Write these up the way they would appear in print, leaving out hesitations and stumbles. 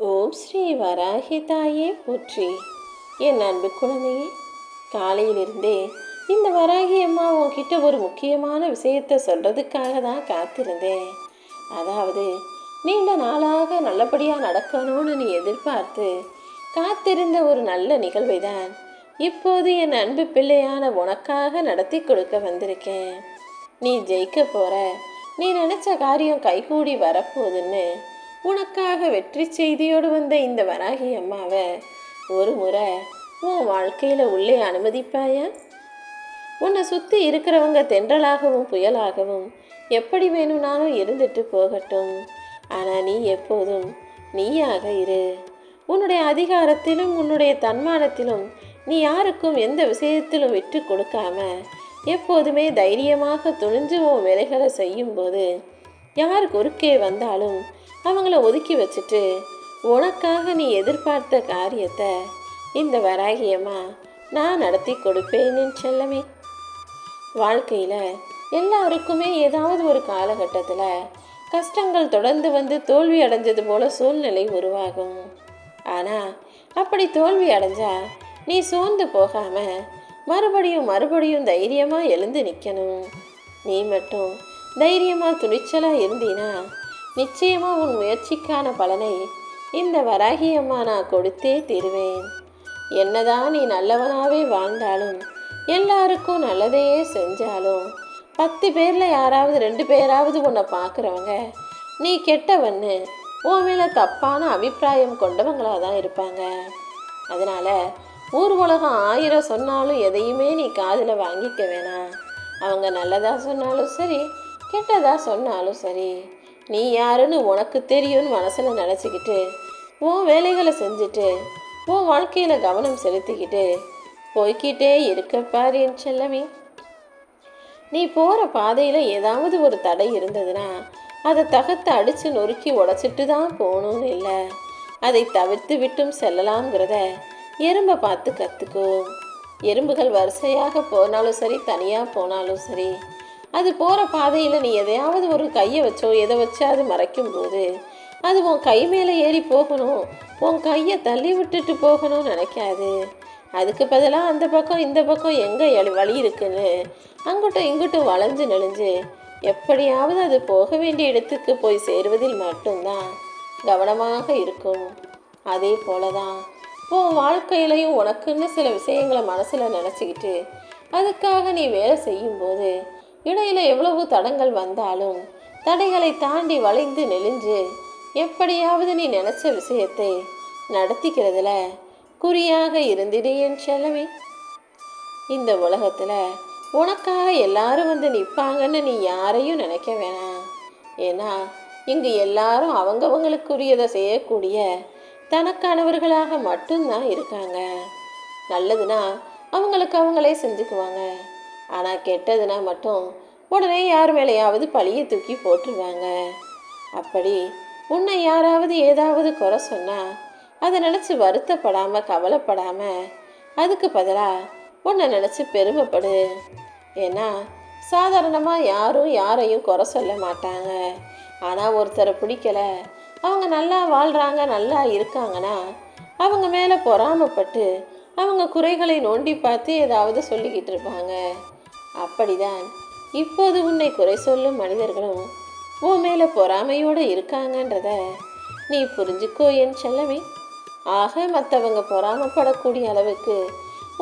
ஓம் ஸ்ரீ வராகி தாயே போற்றி. என் அன்பு குழந்தையே, காலையிலிருந்தே இந்த வராகி அம்மா உன்கிட்ட ஒரு முக்கியமான விஷயத்தை சொல்கிறதுக்காக தான் காத்திருந்தேன். அதாவது, நீண்ட நாளாக நல்லபடியாக நடக்கணும்னு நீ எதிர்பார்த்து காத்திருந்த ஒரு நல்ல நிகழ்வை தான் இப்போது என் அன்பு பிள்ளையான உனக்காக நடத்தி கொடுக்க வந்திருக்கேன். நீ ஜெயிக்க போகிற, நீ நினச்ச காரியம் கைகூடி வரப்போகுதுன்னு உனக்காக வெற்றி செய்தியோடு வந்த இந்த வராகி அம்மாவை ஒரு முறை உன் வாழ்க்கையில் உள்ளே அனுமதிப்பாயா? உன்னை சுற்றி இருக்கிறவங்க தென்றலாகவும் புயலாகவும் எப்படி வேணும்னாலும் இருந்துட்டு போகட்டும். ஆனால் நீ எப்போதும் நீயாக இரு. உன்னுடைய அதிகாரத்திலும் உன்னுடைய தன்மானத்திலும் நீ யாருக்கும் எந்த விஷயத்திலும் விட்டு கொடுக்காம எப்போதுமே தைரியமாக துணிஞ்சு உன் வேலைகளை செய்யும்போது யார் குறுக்கே வந்தாலும் அவங்கள ஒதுக்கி வச்சுட்டு உனக்காக நீ எதிர்பார்த்த காரியத்தை இந்த வராகியம்மா நான் நடத்தி கொடுப்பேன்னு செல்லமே. வாழ்க்கையில் எல்லாருக்குமே ஏதாவது ஒரு காலகட்டத்தில் கஷ்டங்கள் தொடர்ந்து வந்து தோல்வி அடைஞ்சது போல சூழ்நிலை உருவாகும். ஆனால் அப்படி தோல்வி அடைஞ்சா நீ சோர்ந்து போகாமல் மறுபடியும் தைரியமாக எழுந்து நிற்கணும். நீ மட்டும் தைரியமாக துணிச்சலாக இருந்தீனா நிச்சயமாக உன் முயற்சிக்கான பலனை இந்த வராகி அம்மா நான் கொடுத்தே தீருவேன். என்னதான் நீ நல்லவனாகவே வாழ்ந்தாலும் எல்லாருக்கும் நல்லதையே செஞ்சாலும் 10 பேரில் யாராவது 2 பேராவது உன்னை பார்க்குறவங்க நீ கெட்டவன்னு உன் மேலே தப்பான அபிப்பிராயம் கொண்டவங்களாக தான் இருப்பாங்க. அதனால் ஊர் உலகம் 1000 சொன்னாலும் எதையுமே நீ காதில் வாங்கிக்க வேணாம். அவங்க நல்லதாக சொன்னாலும் சரி, கெட்டதாக சொன்னாலும் சரி, நீ யாருன்னு உனக்கு தெரியும்னு மனசில் நினச்சிக்கிட்டு உன் வேலைகளை செஞ்சுட்டு உன் வாழ்க்கையில் கவனம் செலுத்திக்கிட்டு போய்கிட்டே இருக்கப்பார் என் செல்லமே. நீ போகிற பாதையில் ஏதாவது ஒரு தடை இருந்ததுன்னா அதை தகத்தை அடித்து நொறுக்கி உடச்சிட்டு தான் போகணும்னு இல்லை, அதை தவிர்த்து விட்டும் செல்லலாம்ங்கிறத எறும்பை பார்த்து கற்றுக்கோ. எறும்புகள் வரிசையாக போனாலும் சரி, தனியாக போனாலும் சரி, அது போகிற பாதையில் நீ எதையாவது ஒரு கையை வச்சோ எதை வச்சோ அது மறைக்கும்போது அது உன் கை மேலே ஏறி போகணும், உன் கையை தள்ளி விட்டுட்டு போகணும்னு நினைக்காது. அதுக்கு பதிலாக அந்த பக்கம் இந்த பக்கம் எங்கே வழி இருக்குன்னு அங்கிட்டும் இங்கிட்டும் வளைஞ்சு நெளிஞ்சு எப்படியாவது அது போக வேண்டிய இடத்துக்கு போய் சேருவதில் மட்டும்தான் கவனமாக இருக்கும். அதே போல தான் உன் வாழ்க்கையிலையும் உனக்குன்னு சில விஷயங்களை மனசில் நினச்சிக்கிட்டு அதுக்காக நீ வேலை செய்யும்போது இடையில எவ்வளவு தடங்கள் வந்தாலும் தடைகளை தாண்டி வளைந்து நெளிஞ்சு எப்படியாவது நீ நினச்ச விஷயத்தை நடத்திக்கிறதுல குறியாக இருந்திடு என் செல்லமே. இந்த உலகத்தில் உனக்காக எல்லாரும் வந்து நிற்பாங்கன்னு நீ யாரையும் நினைக்க வேணாம். ஏன்னா இங்கு எல்லாரும் அவங்கவங்களுக்குரியதை செய்யக்கூடிய தனக்கானவர்களாக மட்டும்தான் இருக்காங்க. நல்லதுன்னா அவங்களுக்கு அவங்களே செஞ்சுக்குவாங்க. ஆனால் கெட்டதுன்னா மட்டும் உடனே யார் மேலேயாவது பழியை தூக்கி போட்டுருவாங்க. அப்படி உன்னை யாராவது ஏதாவது குறை சொன்னால் அதை நினச்சி வருத்தப்படாமல் கவலைப்படாமல் அதுக்கு பதிலாக உன்னை நினச்சி பெருமைப்படு. ஏன்னா சாதாரணமாக யாரும் யாரையும் குறை சொல்ல மாட்டாங்க. ஆனால் ஒருத்தரை பிடிக்கலை, அவங்க நல்லா வாழ்கிறாங்க நல்லா இருக்காங்கன்னா அவங்க மேலே பொறாமப்பட்டு அவங்க குறைகளை நோண்டி பார்த்து ஏதாவது சொல்லிக்கிட்டு இருப்பாங்க. அப்படிதான் இப்போது உன்னை குறை சொல்லும் மனிதர்களும் உன் மேலே பொறாமையோடு இருக்காங்கன்றத நீ புரிஞ்சுக்கோ என் செல்லமே. ஆக மற்றவங்க பொறாமப்படக்கூடிய அளவுக்கு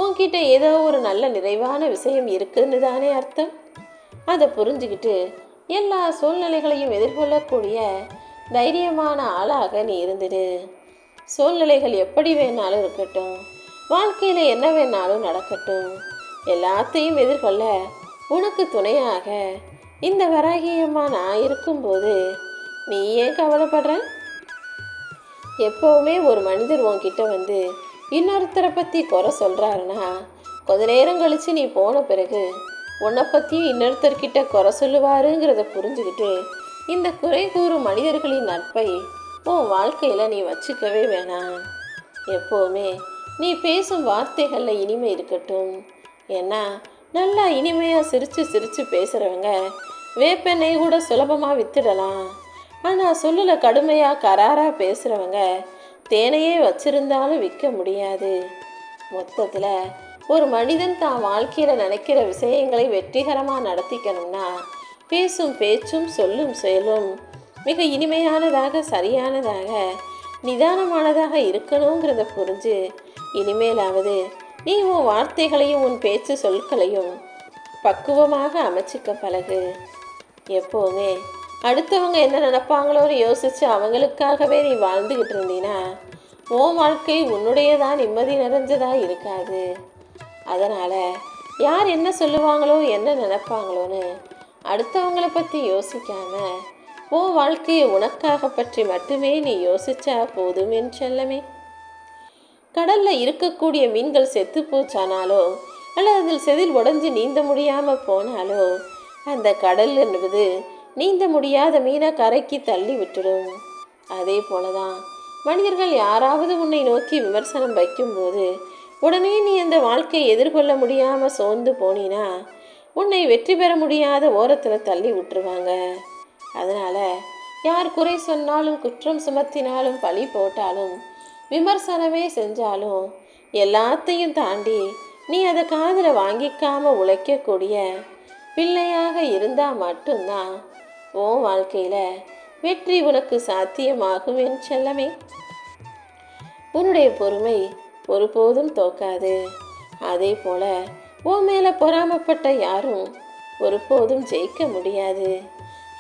உன்கிட்ட ஏதோ ஒரு நல்ல நிறைவான விஷயம் இருக்குன்னு தானே அர்த்தம். அதை புரிஞ்சுக்கிட்டு எல்லா சூழ்நிலைகளையும் எதிர்கொள்ளக்கூடிய தைரியமான ஆளாக நீ இருந்துடு. சூழ்நிலைகள் எப்படி வேணாலும் இருக்கட்டும், வாழ்க்கையில் என்ன வேணாலும் நடக்கட்டும், எல்லாத்தையும் எதிர்கொள்ள உனக்கு துணையாக இந்த வராகியம்மா நான் இருக்கும்போது நீ ஏன் கவலைப்படுற? எப்போவுமே ஒரு மனிதர் உன்கிட்ட வந்து இன்னொருத்தரை பற்றி குறை சொல்கிறாருன்னா கொஞ்ச நேரம் கழித்து நீ போன பிறகு உன்னை பற்றியும் இன்னொருத்தர்கிட்ட குறை சொல்லுவாருங்கிறத புரிஞ்சுக்கிட்டு இந்த குறை கூறும் மனிதர்களின் நட்பை உன் வாழ்க்கையில் நீ வச்சுக்கவே வேணாம். எப்போவுமே நீ பேசும் வார்த்தைகளில் இனிமை இருக்கட்டும். ஏன்னா நல்லா இனிமையாக சிரித்து பேசுகிறவங்க வேப்பெண்ணெய் கூட சுலபமாக வித்துடலாம். ஆனால் சொல்லில் கடுமையாக கராராக பேசுகிறவங்க தேனையே வச்சிருந்தாலும் விற்க முடியாது. மொத்தத்தில் ஒரு மனிதன் தான் வாழ்க்கையில் நினைக்கிற விஷயங்களை வெற்றிகரமாக நடத்திக்கணும்னா பேசும் பேச்சும் சொல்லும் செயலும் மிக இனிமையானதாக, சரியானதாக, நிதானமானதாக இருக்கணுங்கிறத புரிஞ்சு இனிமேலாவது நீ உன் வார்த்தைகளையும் உன் பேச்சு சொற்களையும் பக்குவமாக அமைச்சிக்க பழகு. எப்போவுமே அடுத்தவங்க என்ன நினைப்பாங்களோன்னு யோசித்து அவங்களுக்காகவே நீ வாழ்ந்துக்கிட்டு இருந்தீன்னா உன் வாழ்க்கை உன்னுடையதான் நிம்மதி நிறைஞ்சதாக இருக்காது. அதனால் யார் என்ன சொல்லுவாங்களோ என்ன நினைப்பாங்களோன்னு அடுத்தவங்களை பற்றி யோசிக்காம உன் வாழ்க்கையை உனக்காக பற்றி மட்டுமே நீ யோசிச்சா போதும் என் செல்லமே. கடலில் இருக்கக்கூடிய மீன்கள் செத்து போச்சானாலோ அல்லது அதில் செதில் உடஞ்சி நீந்த முடியாமல் போனாலோ அந்த கடல் என்பது நீந்த முடியாத மீனை கரைக்கு தள்ளி விட்டுடும். அதே போலதான் மனிதர்கள் யாராவது உன்னை நோக்கி விமர்சனம் வைக்கும்போது உடனே நீ அந்த வாழ்க்கையை எதிர்கொள்ள முடியாமல் சோர்ந்து போனினா உன்னை வெற்றி பெற முடியாத ஓரத்தில் தள்ளி விட்டுருவாங்க. அதனால் யார் குறை சொன்னாலும், குற்றம் சுமத்தினாலும், பழி போட்டாலும், விமர்சனமே செஞ்சாலும் எல்லாத்தையும் தாண்டி நீ அதை காதில் வாங்கிக்காம உழைக்கக்கூடிய பிள்ளையாக இருந்தால் மட்டும்தான் உன் வாழ்க்கையில் வெற்றி உனக்கு சாத்தியமாகும் என் செல்லமே. உன்னுடைய பொறுமை ஒருபோதும் தோக்காது. அதே போல உன் மேலே பொறாமப்பட்ட யாரும் ஒருபோதும் ஜெயிக்க முடியாது.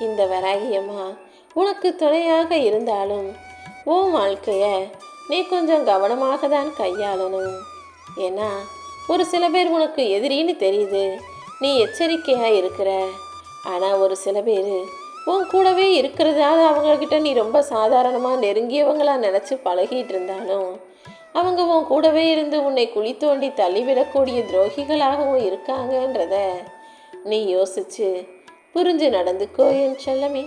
இந்த வராகியம்மா உனக்கு துணையாக இருந்தாலும் உன் வாழ்க்கையை நீ கொஞ்சம் கவனமாக தான் கையாளணும். ஏன்னா ஒரு சில பேர் உனக்கு எதிரின்னு தெரியுது, நீ எச்சரிக்கையாக இருக்கிற. ஆனால் ஒரு சில பேர் உன் கூடவே இருக்கிறதால அவங்கக்கிட்ட நீ ரொம்ப சாதாரணமாக நெருங்கியவங்களாக நினச்சி பழகிட்டு இருந்தாலும் அவங்க உன் கூடவே இருந்து உன்னை குழி தோண்டி தள்ளிவிடக்கூடிய துரோகிகளாகவும் இருக்காங்கன்றத நீ யோசிச்சு புரிஞ்சு நடந்துக்கோ என் செல்லமே.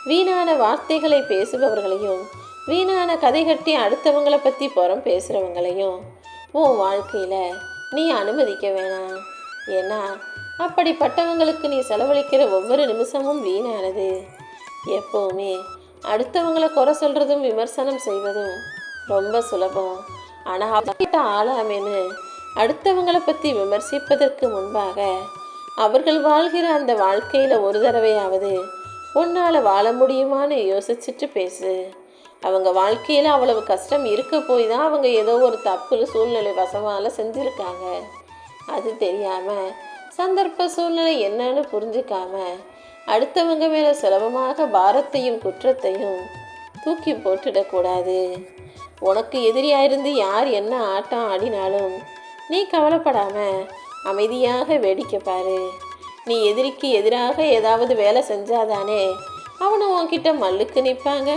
வீணான வார்த்தைகளை பேசுபவர்களையும் வீணான கதை கட்டி அடுத்தவங்களை பற்றி புறம் பேசுகிறவங்களையும் உன் வாழ்க்கையில் நீ அனுமதிக்க வேணாம். ஏன்னா அப்படிப்பட்டவங்களுக்கு நீ செலவழிக்கிற ஒவ்வொரு நிமிஷமும் வீணானது. எப்போவுமே அடுத்தவங்களை குறை சொல்கிறதும் விமர்சனம் செய்வதும் ரொம்ப சுலபம். ஆனால் அப்படிப்பட்ட ஆளாமேன்னு அடுத்தவங்களை பற்றி விமர்சிப்பதற்கு முன்பாக அவர்கள் வாழ்கிற அந்த வாழ்க்கையில் ஒரு தடவையாவது உன்னால் வாழ முடியுமான்னு யோசிச்சுட்டு பேசு. அவங்க வாழ்க்கையில் அவ்வளவு கஷ்டம் இருக்க போய் தான் அவங்க ஏதோ ஒரு தப்பு சூழ்நிலை வசமால் செஞ்சுருக்காங்க. அது தெரியாமல் சந்தர்ப்ப சூழ்நிலை என்னன்னு புரிஞ்சுக்காம அடுத்தவங்க மேலே சுலபமாக பாரத்தையும் குற்றத்தையும் தூக்கி போட்டுடக்கூடாது. உனக்கு எதிரியாக இருந்து யார் என்ன ஆட்டம் ஆடினாலும் நீ கவலைப்படாமல் அமைதியாக வேடிக்கை பாரு. நீ எதிரிக்கு எதிராக ஏதாவது வேலை செஞ்சாதானே அவனும் உன்கிட்ட மல்லுக்கு நிற்பாங்க.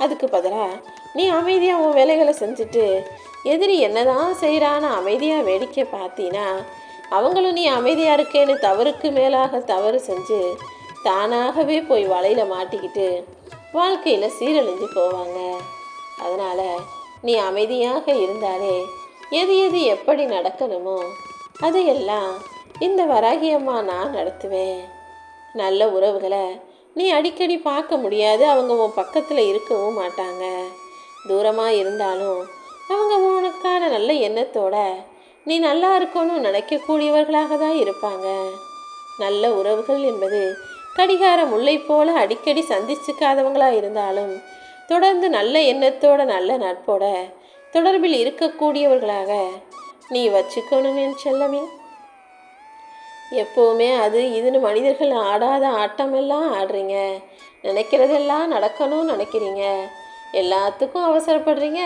அதுக்கு பதிலாக நீ அமைதியாக உன் வேலைகளை செஞ்சுட்டு எதிரி என்னதான் செய்கிறான்னு அமைதியாக வேடிக்கை பார்த்தீன்னா அவங்களும் நீ அமைதியாக இருக்கேன்னு தவறுக்கு மேலாக தவறு செஞ்சு தானாகவே போய் வலையில் மாட்டிக்கிட்டு வாழ்க்கையில் சீரழிஞ்சு போவாங்க. அதனால் நீ அமைதியாக இருந்தாலே எது எது எப்படி நடக்கணுமோ அதையெல்லாம் இந்த வராகியம்மா நான் நடத்துவேன். நல்ல உறவுகளை நீ அடிக்கடி பார்க்க முடியாது, அவங்க உன் பக்கத்தில் இருக்கவும் மாட்டாங்க. தூரமாக இருந்தாலும் அவங்க உனக்கான நல்ல எண்ணத்தோட நீ நல்லா இருக்கணும்னு நினைக்கக்கூடியவர்களாக தான் இருப்பாங்க. நல்ல உறவுகள் என்பது கடிகார முல்லை போல அடிக்கடி சந்திச்சுக்காதவங்களாக இருந்தாலும் தொடர்ந்து நல்ல எண்ணத்தோட நல்ல நட்போட தொடர்பில் இருக்கக்கூடியவர்களாக நீ வச்சுக்கணும் என் செல்லமே. எப்போவுமே அது இதுன்னு மனிதர்கள் ஆடாத ஆட்டமெல்லாம் ஆடுறீங்க, நினைக்கிறதெல்லாம் நடக்கணும்னு நினைக்கிறீங்க, எல்லாத்துக்கும் அவசரப்படுறீங்க,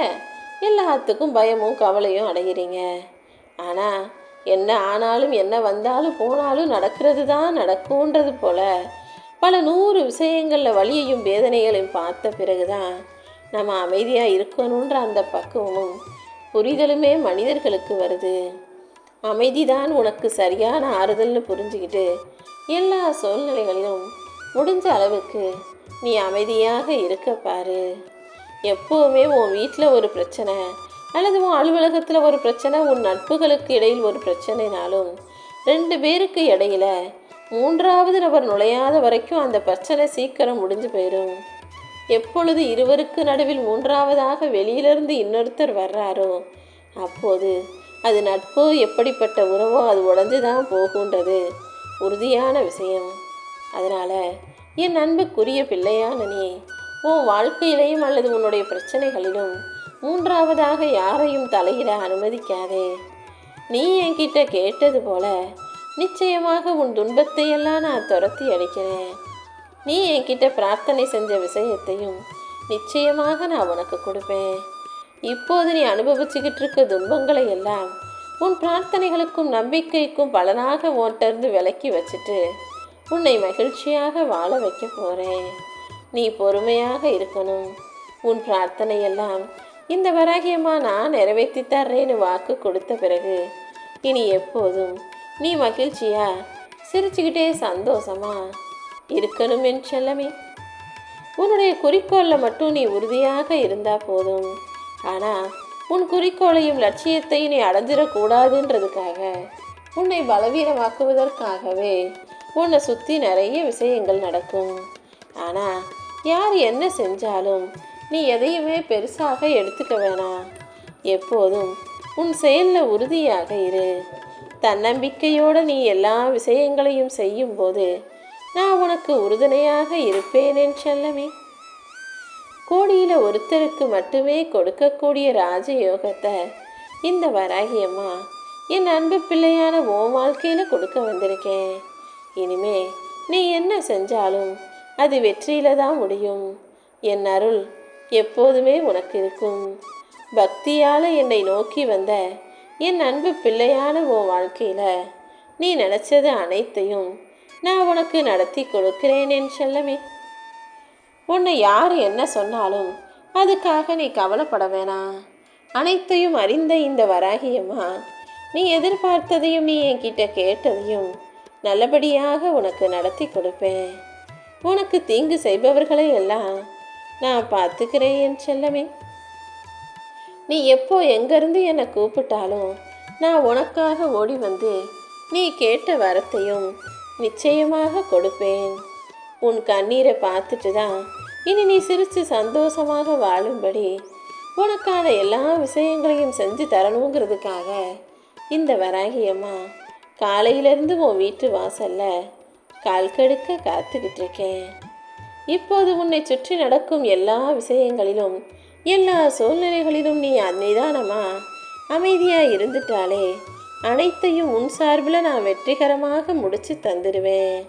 எல்லாத்துக்கும் பயமும் கவலையும் அடைகிறீங்க. ஆனால் என்ன ஆனாலும் என்ன வந்தாலும் போனாலும் நடக்கிறது தான் நடக்கும்ன்றது போல் பல 100 விஷயங்களில் வலியையும் வேதனைகளையும் பார்த்த பிறகு தான் நம்ம அமைதியாக இருக்கணுன்ற அந்த பக்குவமும் புரிதலுமே மனிதர்களுக்கு வருது. அமைதி தான் உனக்கு சரியான ஆறுதல்னு புரிஞ்சுக்கிட்டு எல்லா சூழ்நிலைகளிலும் முடிஞ்ச அளவுக்கு நீ அமைதியாக இருக்க பாரு. எப்போவுமே உன் வீட்டில் ஒரு பிரச்சனை அல்லது உன் அலுவலகத்தில் ஒரு பிரச்சனை, உன் நட்புகளுக்கு இடையில் ஒரு பிரச்சனைனாலும் 2 பேருக்கு இடையில 3வது நபர் நுழையாத வரைக்கும் அந்த பிரச்சனை சீக்கிரம் முடிஞ்சு போயிடும். எப்பொழுது இருவருக்கு நடுவில் மூன்றாவதாக வெளியிலிருந்து இன்னொருத்தர் வர்றாரோ அப்போது அது நட்போ எப்படிப்பட்ட உறவோ அது உடஞ்சு தான் போகுன்றது உறுதியான விஷயம். அதனால் என் அன்புக்குரிய பிள்ளையான நீ உன் வாழ்க்கையிலையும் அல்லது உன்னுடைய பிரச்சனைகளிலும் மூன்றாவதாக யாரையும் தலையிட அனுமதிக்காதே. நீ என்கிட்ட கேட்டது போல நிச்சயமாக உன் துன்பத்தையெல்லாம் நான் துரத்தி அடிக்கிறேன். நீ என்கிட்ட பிரார்த்தனை செஞ்ச விஷயத்தையும் நிச்சயமாக நான் உனக்கு கொடுப்பேன். இப்போது நீ அனுபவிச்சுக்கிட்டு இருக்க துன்பங்களை எல்லாம் உன் பிரார்த்தனைகளுக்கும் நம்பிக்கைக்கும் பலனாக உன்கிட்டருந்து விலக்கி வச்சுட்டு உன்னை மகிழ்ச்சியாக வாழ வைக்க போகிறேன். நீ பொறுமையாக இருக்கணும். உன் பிரார்த்தனையெல்லாம் இந்த வராகியம்மா நான் நிறைவேற்றி தர்றேன்னு வாக்கு கொடுத்த பிறகு இனி எப்போதும் நீ மகிழ்ச்சியா சிரிச்சுக்கிட்டே சந்தோஷமா இருக்கணும் என் செல்லமே. உன்னுடைய குறிக்கோளில் மட்டும் நீ உறுதியாக இருந்தால் போதும். ஆனால் உன் குறிக்கோளையும் லட்சியத்தையும் நீ அடைஞ்சிடக்கூடாதுன்றதுக்காக உன்னை பலவீனமாக்குவதற்காகவே உன்னை சுற்றி நிறைய விஷயங்கள் நடக்கும். ஆனால் யார் என்ன செஞ்சாலும் நீ எதையுமே பெருசாக எடுத்துக்க வேணாம். எப்போதும் உன் செயலில் உறுதியாக இரு. தன்னம்பிக்கையோடு நீ எல்லா விஷயங்களையும் செய்யும்போது நான் உனக்கு உறுதுணையாக இருப்பேன் என் செல்லமே. கோடியில் ஒருத்தருக்கு மட்டுமே கொடுக்கக்கூடிய ராஜயோகத்தை இந்த வராகியம்மா என் அன்பு பிள்ளையான உன் வாழ்க்கையில் கொடுக்க வந்திருக்கேன். இனிமே நீ என்ன செஞ்சாலும் அது வெற்றியில் தான் முடியும். என் அருள் எப்போதுமே உனக்கு இருக்கும். பக்தியால் என்னை நோக்கி வந்த என் அன்பு பிள்ளையான உன் வாழ்க்கையில் நீ நினச்சது அனைத்தையும் நான் உனக்கு நடத்தி கொடுக்கிறேன் என் செல்லமே. உன்னை யார் என்ன சொன்னாலும் அதுக்காக நீ கவலைப்பட வேணாம். அனைத்தையும் அறிந்த இந்த வராகியம்மா நீ எதிர்பார்த்ததையும் நீ என்கிட்ட கேட்டதையும் நல்லபடியாக உனக்கு நடத்தி கொடுப்பேன். உனக்கு தீங்கு செய்பவர்களை எல்லாம் நான் பார்த்துக்கிறேன் என் செல்லமே. நீ எப்போ எங்கேருந்து என்னை கூப்பிட்டாலும் நான் உனக்காக ஓடி வந்து நீ கேட்ட வரத்தையும் நிச்சயமாக கொடுப்பேன். உன் கண்ணீரை பார்த்துட்டு தான் இனி நீ சிரித்து சந்தோஷமாக வாழும்படி உனக்கான எல்லா விஷயங்களையும் செஞ்சு தரணுங்கிறதுக்காக இந்த வராகியம்மா காலையிலேருந்து உன் வீட்டு வாசலில் கால் கெடுக்க காத்துக்கிட்டு இருக்கேன். இப்போது உன்னை சுற்றி நடக்கும் எல்லா விஷயங்களிலும் எல்லா சூழ்நிலைகளிலும் நீ நிதானமா அமைதியாக இருந்துட்டாலே அனைத்தையும் உன் சார்பில் நான் வெற்றிகரமாக முடித்து தந்துடுவேன்.